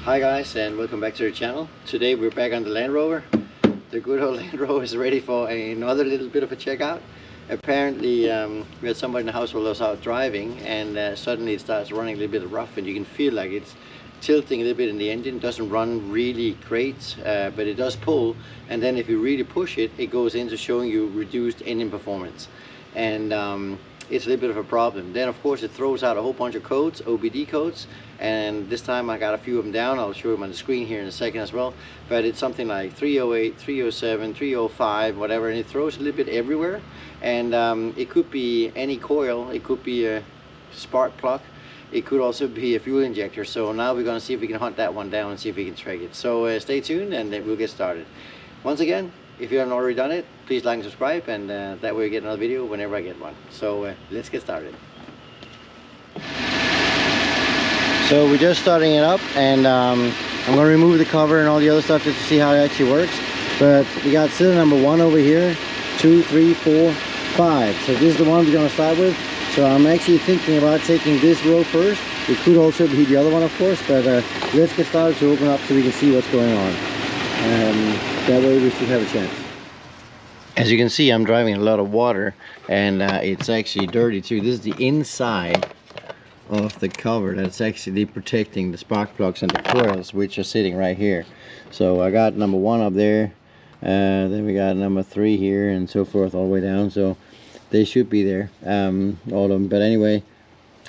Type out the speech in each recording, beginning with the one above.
Hi guys, and welcome back to the channel. Today we're back on the Land Rover. The good old Land Rover is ready for another little bit of a checkout. Apparently we had somebody in the house while I was out driving, and suddenly it starts running a little bit rough, and you can feel like it's tilting a little bit in the engine. It doesn't run really great, but it does pull, and then if you really push it, it goes into showing you reduced engine performance, and it's a little bit of a problem. Then of course it throws out a whole bunch of codes, OBD codes, and this time I got a few of them down. I'll show them on the screen here in a second as well, but it's something like 308, 307, 305, whatever, and it throws a little bit everywhere, and it could be any coil, it could be a spark plug, it could also be a fuel injector. So now we're going to see if we can hunt that one down and see if we can track it. So stay tuned and then we'll get started. Once again, if you haven't already done it, please like and subscribe, and that way you get another video whenever I get one. So let's get started. So we're just starting it up, and I'm going to remove the cover and all the other stuff just to see how it actually works. But we got cylinder number 1 over here, 2, 3, 4, 5. So this is the one we're going to start with. So I'm actually thinking about taking this row first. It could also be the other one, of course, but let's get started to open up so we can see what's going on. That way we should have a chance. As you can see, I'm driving a lot of water, and it's actually dirty too. This is the inside of the cover that's actually protecting the spark plugs and the coils, which are sitting right here. So I got number 1 up there, then we got number 3 here, and so forth all the way down. So they should be there, all of them. But anyway,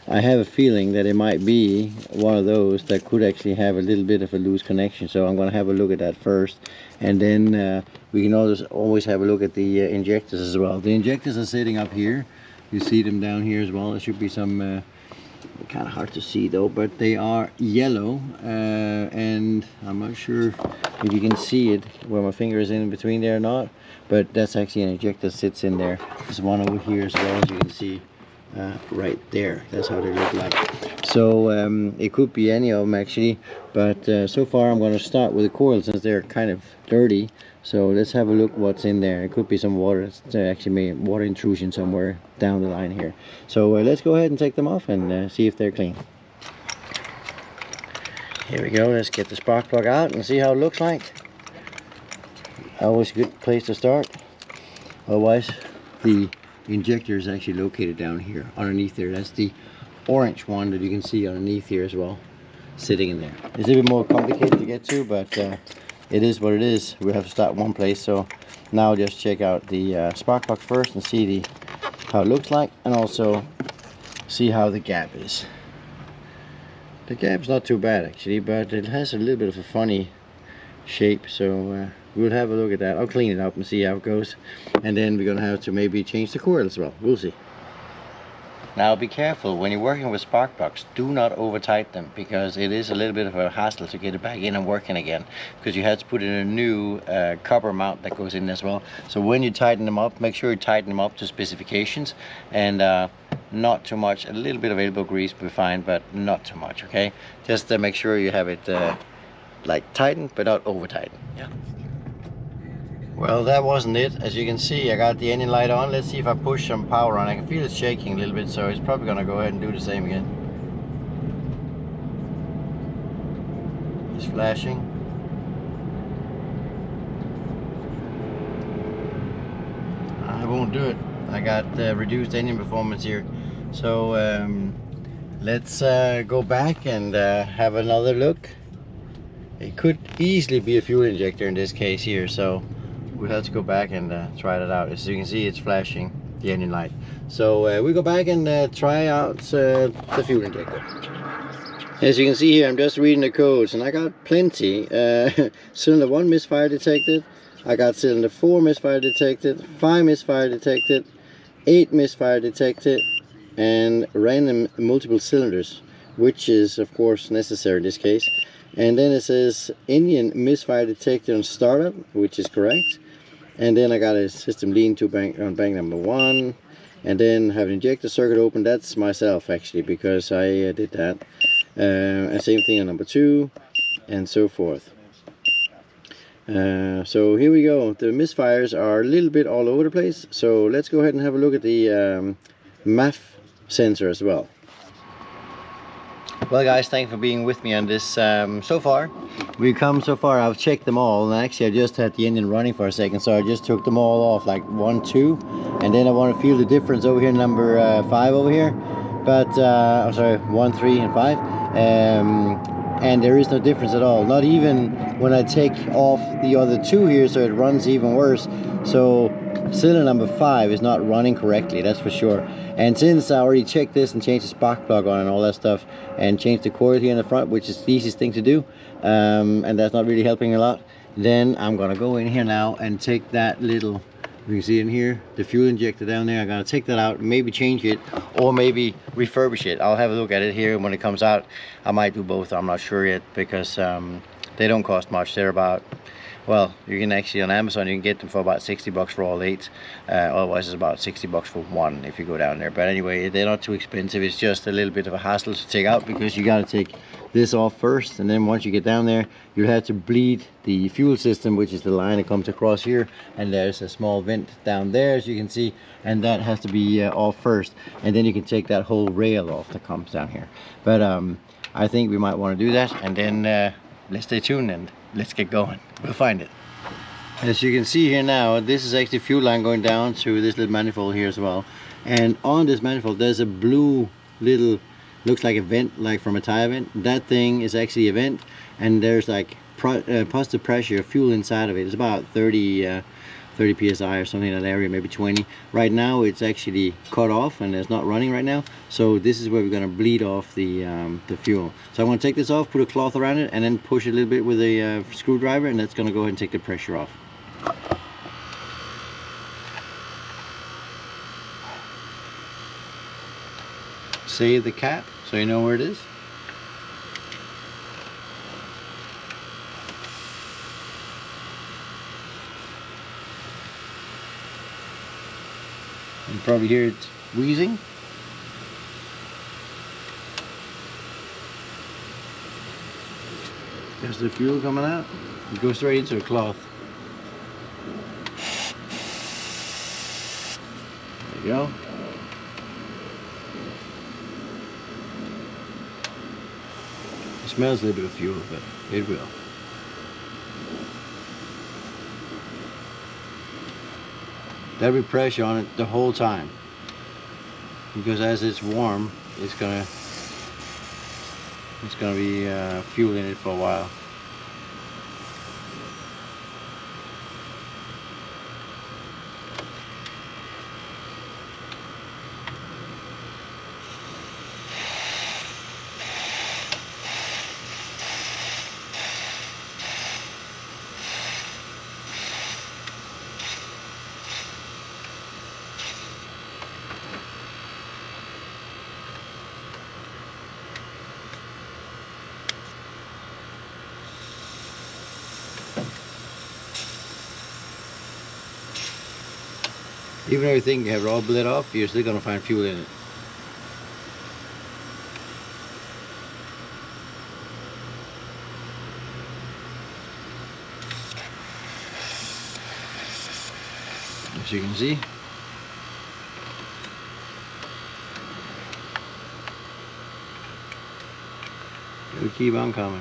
I have a feeling that it might be one of those that could actually have a little bit of a loose connection. So I'm going to have a look at that first, and then we can always have a look at the injectors as well. The injectors are sitting up here. You see them down here as well. There should be some kind of hard to see though, but they are yellow, and I'm not sure if you can see it where my finger is in between there or not, but that's actually an injector sits in there. There's one over here as well, as you can see right there. That's how they look like. So it could be any of them actually, but so far I'm going to start with the coils since they're kind of dirty. So let's have a look what's in there. It could be some water that's actually made water intrusion somewhere down the line here. So let's go ahead and take them off and see if they're clean. Here we go. Let's get the spark plug out and see how it looks like. Always a good place to start. Otherwise, the injector is actually located down here underneath there. That's the orange one that you can see underneath here as well, sitting in there. It's a bit more complicated to get to, but it is what it is. We have to start one place. So now just check out the spark plug first and see how it looks like, and also see how the gap is. The gap's not too bad actually, but it has a little bit of a funny shape. So we'll have a look at that. I'll clean it up and see how it goes, and then we're gonna have to maybe change the coil as well. We'll see. Now be careful when you're working with spark plugs. Do not over tighten them, because it is a little bit of a hassle to get it back in and working again, because you have to put in a new copper mount that goes in as well. So when you tighten them up, make sure you tighten them up to specifications, and not too much. A little bit of elbow grease will be fine, but not too much, okay? Just make sure you have it like tightened but not over tightened. Yeah. Well, that wasn't it. As you can see, I got the engine light on. Let's see if I push some power on. I can feel it shaking a little bit, so it's probably gonna go ahead and do the same again. It's flashing. I won't do it. I got reduced engine performance here. So let's go back and have another look. It could easily be a fuel injector in this case here, so we'll have to go back and try that out. As you can see, it's flashing the engine light. So we go back and try out the fuel injector. As you can see here, I'm just reading the codes, and I got plenty. Cylinder 1 misfire detected. I got cylinder 4 misfire detected, 5 misfire detected, 8 misfire detected, and random multiple cylinders, which is of course necessary in this case. And then it says engine misfire detected on startup, which is correct. And then I got a system lean to bank on bank number 1, and then have an injector circuit open. That's myself actually, because I did that. And same thing on number 2, and so forth. So here we go. The misfires are a little bit all over the place. So let's go ahead and have a look at the MAF sensor as well. Well guys, thanks for being with me on this. So far we've come so far. I've checked them all, and actually I just had the engine running for a second, so I just took them all off, like 1, 2, and then I want to feel the difference over here, number 5 over here, but I'm sorry, 1, 3 and 5, and there is no difference at all, not even when I take off the other 2 here, so it runs even worse. So cylinder number 5 is not running correctly, that's for sure. And since I already checked this and changed the spark plug on and all that stuff, and changed the coil here in the front, which is the easiest thing to do, and that's not really helping a lot, then I'm gonna go in here now and take that little, you can see in here, the fuel injector down there. I'm gonna take that out, maybe change it, or maybe refurbish it. I'll have a look at it here when it comes out. I might do both, I'm not sure yet, because they don't cost much. They're about, well, you can actually on Amazon you can get them for about 60 bucks for all 8. Otherwise it's about 60 bucks for one if you go down there. But anyway, they're not too expensive. It's just a little bit of a hassle to take out, because you got to take this off first, and then once you get down there you'll have to bleed the fuel system, which is the line that comes across here, and there's a small vent down there as you can see, and that has to be off first, and then you can take that whole rail off that comes down here. But I think we might want to do that, and then let's stay tuned and let's get going. We'll find it. As you can see here now, this is actually fuel line going down to this little manifold here as well, and on this manifold there's a blue little, looks like a vent, like from a tire vent. That thing is actually a vent, and there's like positive pressure of fuel inside of it. It's about 30 psi or something in that area, maybe 20. Right now it's actually cut off and it's not running right now, so this is where we're going to bleed off the fuel. So I'm going to take this off, put a cloth around it, and then push it a little bit with a screwdriver, and that's going to go ahead and take the pressure off. Save the cap so you know where it is. You can probably hear it wheezing. There's the fuel coming out. It goes straight into a cloth. There you go. It smells a little bit of fuel, but it will. There'll be pressure on it the whole time, because as it's warm, it's gonna be fuel in it for a while. Even though you think you have it all bled off, you're still going to find fuel in it. As you can see, it'll keep on coming.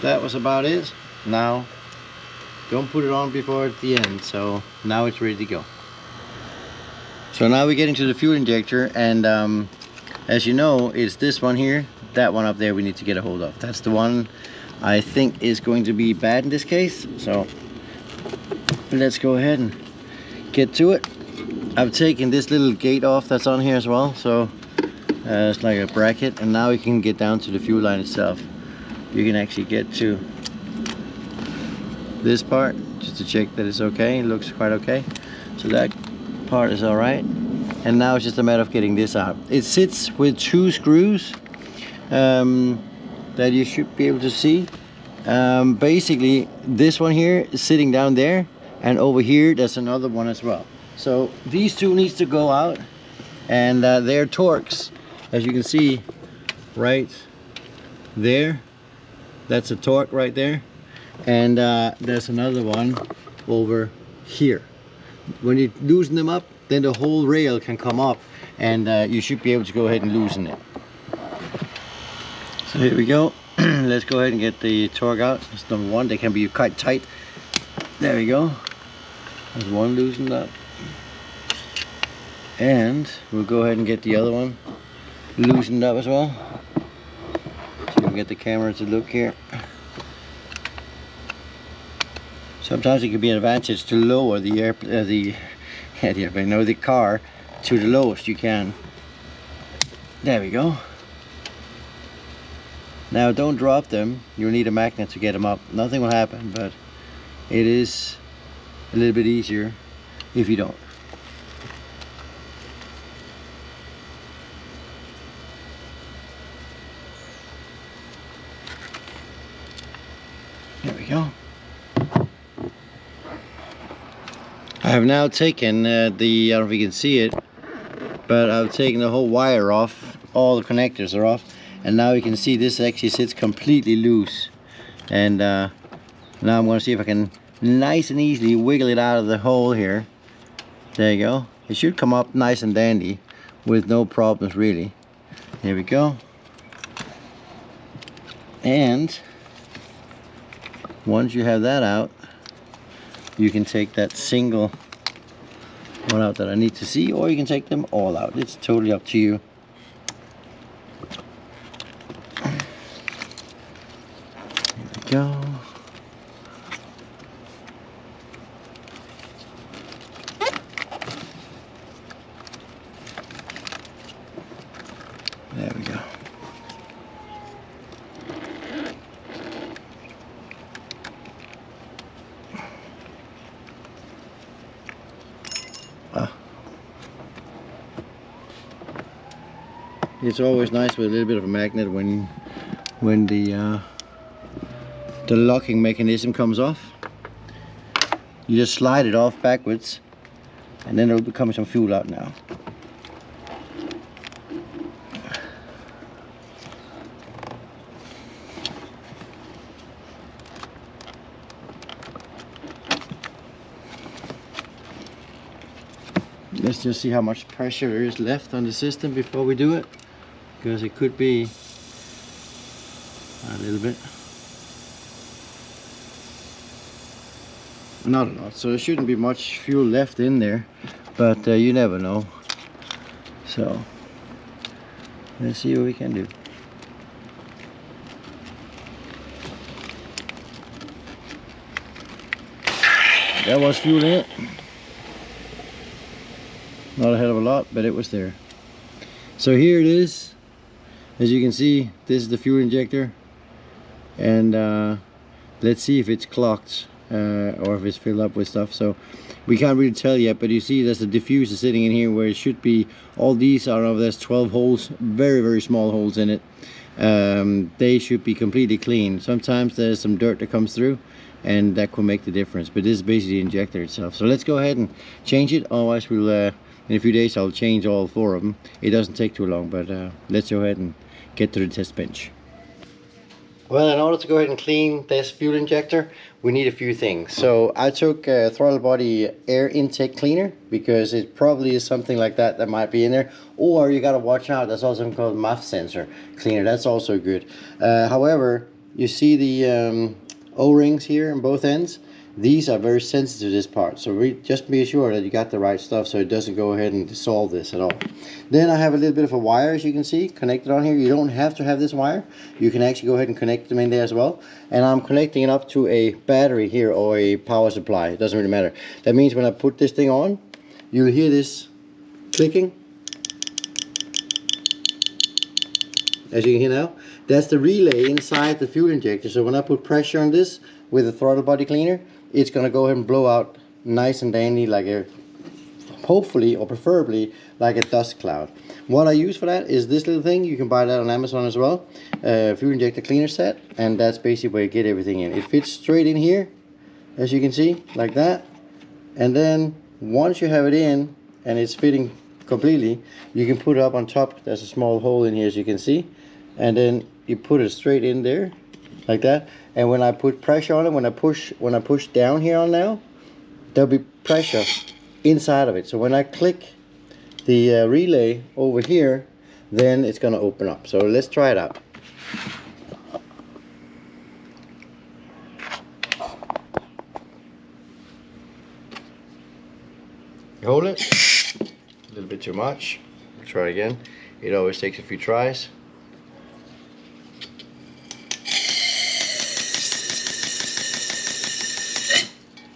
That was about it. Now don't put it on before at the end, so now it's ready to go. So now we get into the fuel injector, and as you know, it's this one here, that one up there we need to get a hold of. That's the one I think is going to be bad in this case, so let's go ahead and get to it. I've taken this little gate off that's on here as well, so it's like a bracket, and now we can get down to the fuel line itself. You can actually get to this part just to check that it's okay. It looks quite okay, so that part is all right, and now it's just a matter of getting this out. It sits with 2 screws that you should be able to see. Basically this one here is sitting down there, and over here there's another one as well. So these two needs to go out, and they're torques, as you can see right there. That's a torque right there, and there's another one over here. When you loosen them up, then the whole rail can come up, and you should be able to go ahead and loosen it. So here we go. Let's go ahead and get the torque out. That's number one. They can be quite tight. There we go. There's one loosened up, and we'll go ahead and get the other one loosened up as well. So you can get the camera to look here. Sometimes it can be an advantage to lower the the car to the lowest you can. There we go. Now don't drop them. You'll need a magnet to get them up. Nothing will happen, but it is a little bit easier if you don't. There we go. I have now taken I don't know if you can see it, but I've taken the whole wire off. All the connectors are off, and now you can see this actually sits completely loose. And now I'm going to see if I can nice and easily wiggle it out of the hole here. There you go. It should come up nice and dandy with no problems really. Here we go. And once you have that out, you can take that single one out that I need to see, or you can take them all out. It's totally up to you. Here we go. There we go. It's always nice with a little bit of a magnet when the locking mechanism comes off. You just slide it off backwards, and then it'll become some fuel out now. Let's just see how much pressure there is left on the system before we do it, because it could be a little bit. Not a lot, so there shouldn't be much fuel left in there, but you never know. So let's see what we can do. That was fuel in it. Not a hell of a lot, but it was there. So here it is. As you can see, this is the fuel injector, and let's see if it's clogged or if it's filled up with stuff. So we can't really tell yet, but you see there's a diffuser sitting in here where it should be. All these are of, there's 12 holes, very small holes in it. They should be completely clean. Sometimes there's some dirt that comes through, and that could make the difference, but this is basically the injector itself. So let's go ahead and change it, otherwise we'll in a few days I'll change all 4 of them. It doesn't take too long, but let's go ahead and get to the test bench. Well, in order to go ahead and clean this fuel injector, we need a few things. So I took throttle body air intake cleaner, because it probably is something like that that might be in there. Or you gotta watch out, there's also something called muff sensor cleaner. That's also good. However, you see the O-rings here on both ends. These are very sensitive to this part, so just be sure that you got the right stuff so it doesn't go ahead and dissolve this at all. Then I have a little bit of a wire, as you can see, connected on here. You don't have to have this wire. You can actually go ahead and connect them in there as well. And I'm connecting it up to a battery here, or a power supply. It doesn't really matter. That means when I put this thing on, you'll hear this clicking. As you can hear now, that's the relay inside the fuel injector. So when I put pressure on this with a throttle body cleaner, it's going to go ahead and blow out nice and dandy, like a, hopefully or preferably like a dust cloud. What I use for that is this little thing. You can buy that on Amazon as well, fuel injector cleaner set, and that's basically where you get everything in. It fits straight in here, as you can see, like that, and then once you have it in and it's fitting completely, you can put it up on top. There's a small hole in here, as you can see, and then you put it straight in there like that. And when I put pressure on it, when I push down here on now, there'll be pressure inside of it. So when I click the relay over here, then it's gonna open up. So let's try it out. Hold it. A little bit too much. Try it again. It always takes a few tries.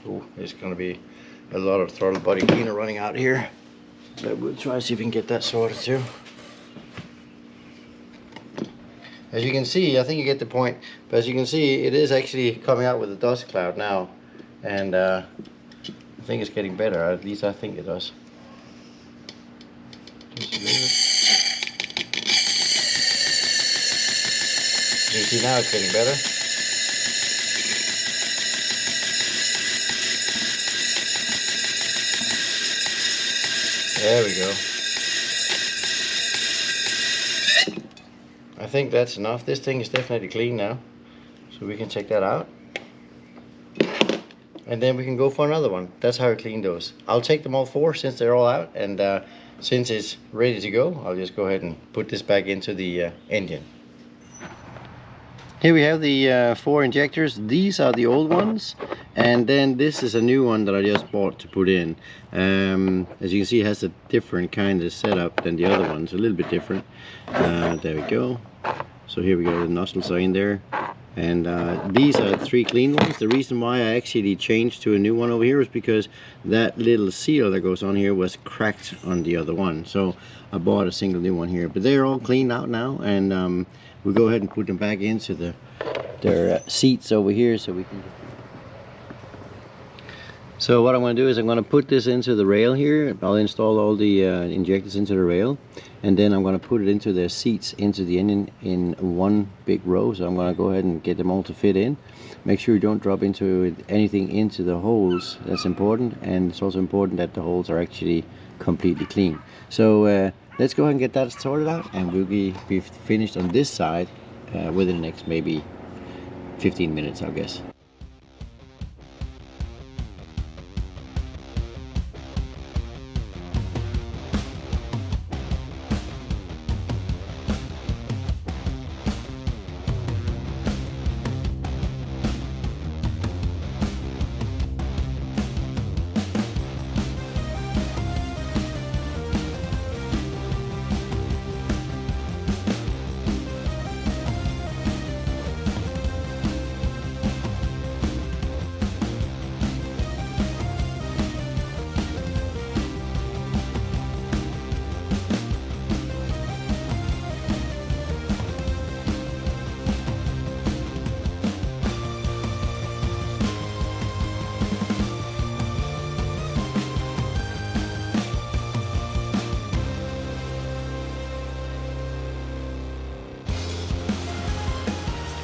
Oh, there's gonna be a lot of throttle body cleaner running out here. But we'll try to see if we can get that sorted too. As you can see, I think you get the point, but as you can see, it is actually coming out with a dust cloud now, and I think it's getting better. At least I think it does. Just a little. You can see now it's getting better. There we go. I think that's enough. This thing is definitely clean now, so we can check that out, and then we can go for another one. That's how I clean those. I'll take them all four since they're all out, and since it's ready to go, I'll just go ahead and put this back into the engine. Here we have the 4 injectors. These are the old ones, and then this is a new one that I just bought to put in. As you can see, it has a different kind of setup than the other ones, a little bit different. There we go. So here we go, the nozzles are in there, and these are 3 clean ones. The reason why I actually changed to a new one over here is because that little seal that goes on here was cracked on the other one, so I bought a single new one here. But they're all cleaned out now, and we'll go ahead and put them back into their seats over here, so we can. So what I'm going to do is I'm going to put this into the rail here. I'll install all the injectors into the rail, and then I'm going to put it into their seats, into the engine, in one big row. So I'm going to go ahead and get them all to fit in. Make sure you don't drop into anything into the holes. That's important, and it's also important that the holes are actually completely clean. So let's go ahead and get that sorted out, and we'll be finished on this side within the next maybe 15 minutes, I guess.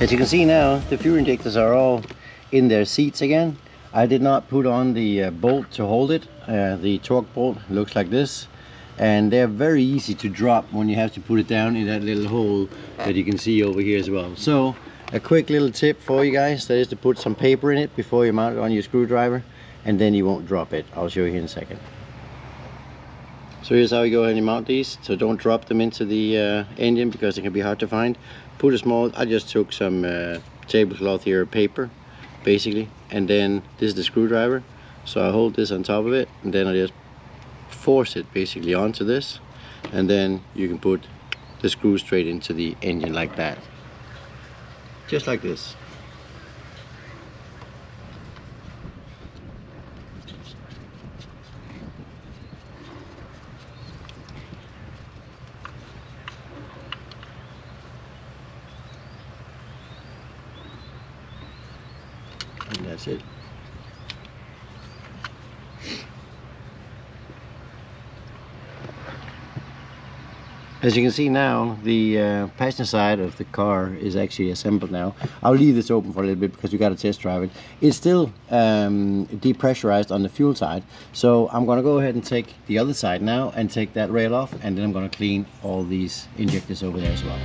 As you can see now, the fuel injectors are all in their seats again. I did not put on the bolt to hold it. The torque bolt looks like this, and they're very easy to drop when you have to put it down in that little hole that you can see over here as well. So a quick little tip for you guys, that is to put some paper in it before you mount it on your screwdriver, and then you won't drop it. I'll show you in a second. So here's how you go ahead and mount these. So don't drop them into the engine, because it can be hard to find. Put a small, I just took some tablecloth here, paper basically, and then this is the screwdriver. So I hold this on top of it, and then I just force it basically onto this, and then you can put the screw straight into the engine like that, just like this. And that's it. As you can see now, the passenger side of the car is actually assembled now. I'll leave this open for a little bit because we got to test drive it. It's still depressurized on the fuel side, so I'm going to go ahead and take the other side now and take that rail off, and then I'm going to clean all these injectors over there as well.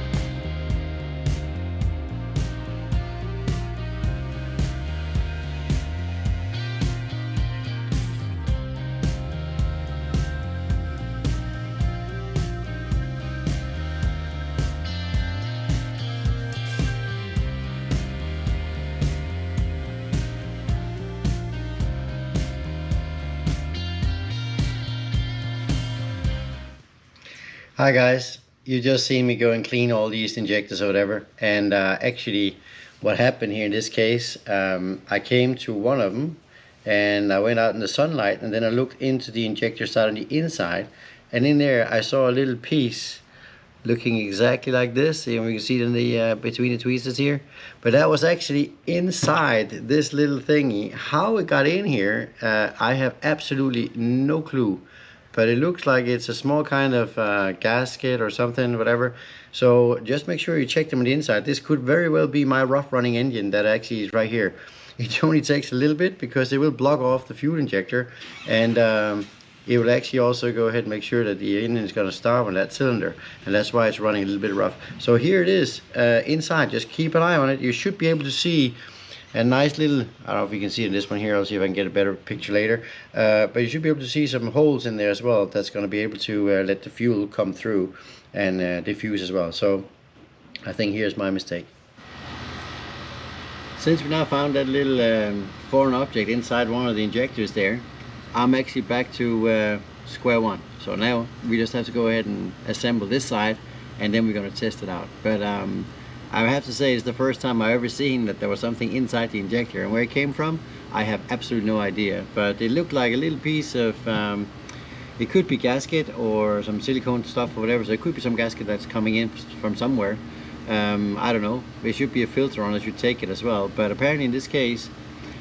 Hi guys, you just seen me go and clean all these injectors or whatever, and actually what happened here in this case, I came to one of them and I went out in the sunlight, and then I looked into the injector side on the inside, and in there I saw a little piece looking exactly like this. You can see it in the between the tweezers here, but that was actually inside this little thingy. How it got in here, I have absolutely no clue. But it looks like it's a small kind of gasket or something, whatever. So just make sure you check them on the inside. This could very well be my rough running engine that actually is right here. It only takes a little bit because it will block off the fuel injector, and it will actually also go ahead and make sure that the engine is going to start on that cylinder, and that's why it's running a little bit rough. So here it is inside. Just keep an eye on it. You should be able to see a nice little, I don't know if you can see in this one here, I'll see if I can get a better picture later, but you should be able to see some holes in there as well. That's going to be able to let the fuel come through and diffuse as well. So I think here's my mistake. Since we now found that little foreign object inside one of the injectors there, I'm actually back to square one. So now we just have to go ahead and assemble this side, and then we're going to test it out. But I have to say, it's the first time I've ever seen that there was something inside the injector, and where it came from I have absolutely no idea, but it looked like a little piece of it could be gasket or some silicone stuff or whatever, so it could be some gasket that's coming in from somewhere. I don't know, there should be a filter on it, you take it as well, but apparently in this case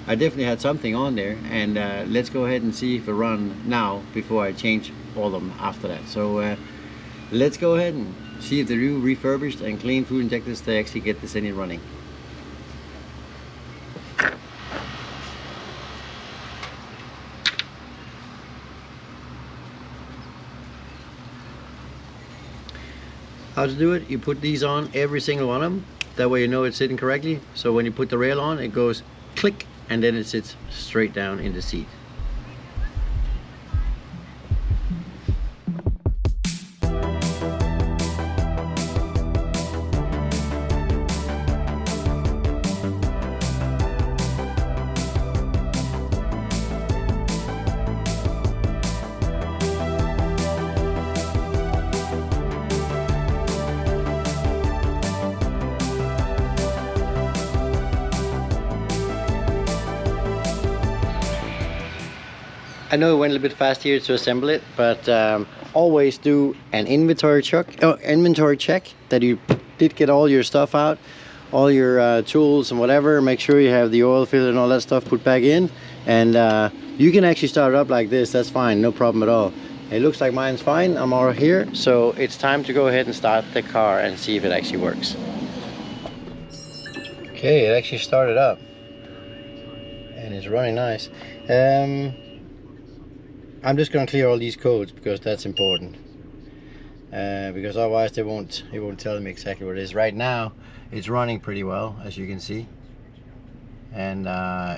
I definitely had something on there, and let's go ahead and see if it runs now before I change all of them after that. So let's go ahead and see if the new refurbished and clean fuel injectors, they actually get this engine running. How to do it? You put these on, every single one of them. That way you know it's sitting correctly. So when you put the rail on, it goes click, and then it sits straight down in the seat. I know it went a little bit fast here to assemble it, but always do an inventory check that you did get all your stuff out, all your tools and whatever. Make sure you have the oil filter and all that stuff put back in, and you can actually start it up like this. That's fine, no problem at all. It looks like mine's fine. I'm all here, so it's time to go ahead and start the car and see if it actually works. Okay, it actually started up and it's running nice. I'm just going to clear all these codes because that's important, because otherwise it won't tell me exactly what it is. Right now it's running pretty well, as you can see, and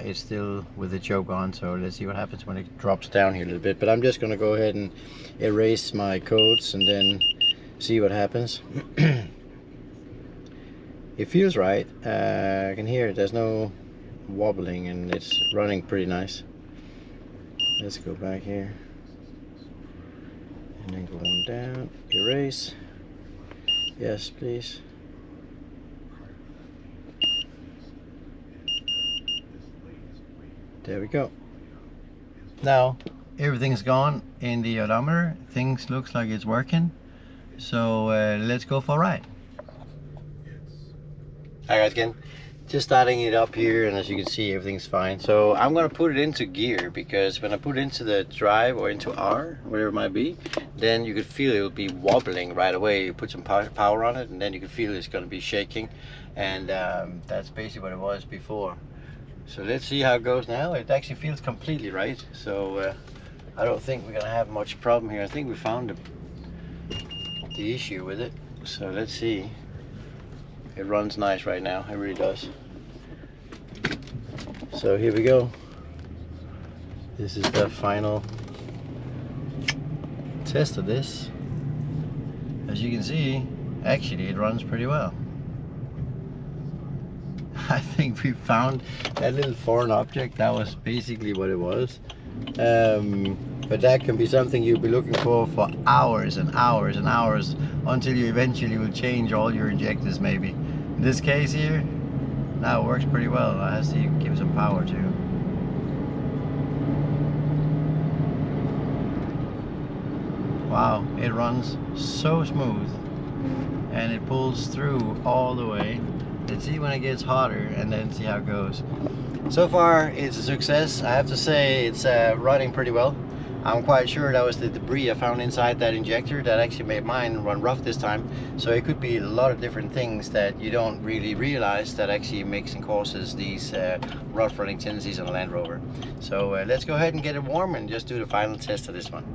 it's still with the choke on, so let's see what happens when it drops down here a little bit. But I'm just going to go ahead and erase my codes and then see what happens. It feels right. I can hear it, there's no wobbling, and it's running pretty nice. Let's go back here and then go on down, erase, yes please. There we go. Now everything's gone in the odometer, things looks like it's working, so let's go for a ride. Hi guys again. just starting it up here, and as you can see, everything's fine. So I'm gonna put it into gear, because when I put it into the drive or into R, whatever it might be, then you could feel it will be wobbling right away. You put some power on it, and then you can feel it's gonna be shaking, and that's basically what it was before. So let's see how it goes now. It actually feels completely right, so I don't think we're gonna have much problem here. I think we found the issue with it. So let's see. It runs nice right now, it really does. So here we go. This is the final test of this. As you can see, actually it runs pretty well. I think we found that little foreign object. That was basically what it was. But that can be something you'll be looking for hours and hours and hours, until you eventually will change all your injectors maybe. In this case here, now it works pretty well. I have to give some power too. Wow, it runs so smooth, and it pulls through all the way. Let's see when it gets hotter, and then see how it goes. So far it's a success. I have to say it's running pretty well. I'm quite sure that was the debris I found inside that injector that actually made mine run rough this time. So it could be a lot of different things that you don't really realize that actually makes and causes these rough running tendencies on a Land Rover. So let's go ahead and get it warm and just do the final test of this one.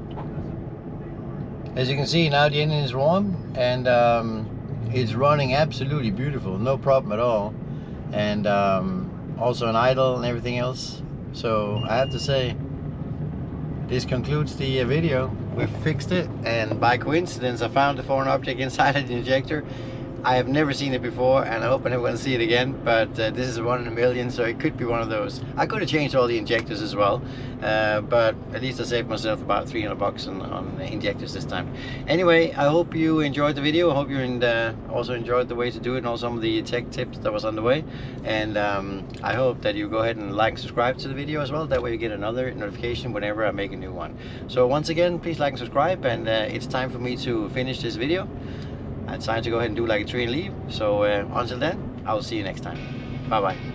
As you can see, now the engine is warm, and it's running absolutely beautiful, no problem at all, and also an idle and everything else. So I have to say, this concludes the video. We fixed it, and by coincidence I found the foreign object inside of the injector. I have never seen it before, and I hope I never want to see it again, but this is 1 in a million, so it could be one of those. I could have changed all the injectors as well, but at least I saved myself about 300 bucks on injectors this time. Anyway, I hope you enjoyed the video. I hope you also enjoyed the way to do it, and all some of the tech tips that was on the way. And I hope that you go ahead and like and subscribe to the video as well. That way you get another notification whenever I make a new one. So once again, please like and subscribe, and it's time for me to finish this video. It's time to go ahead and do like a tree and leave. So until then, I'll see you next time. Bye bye.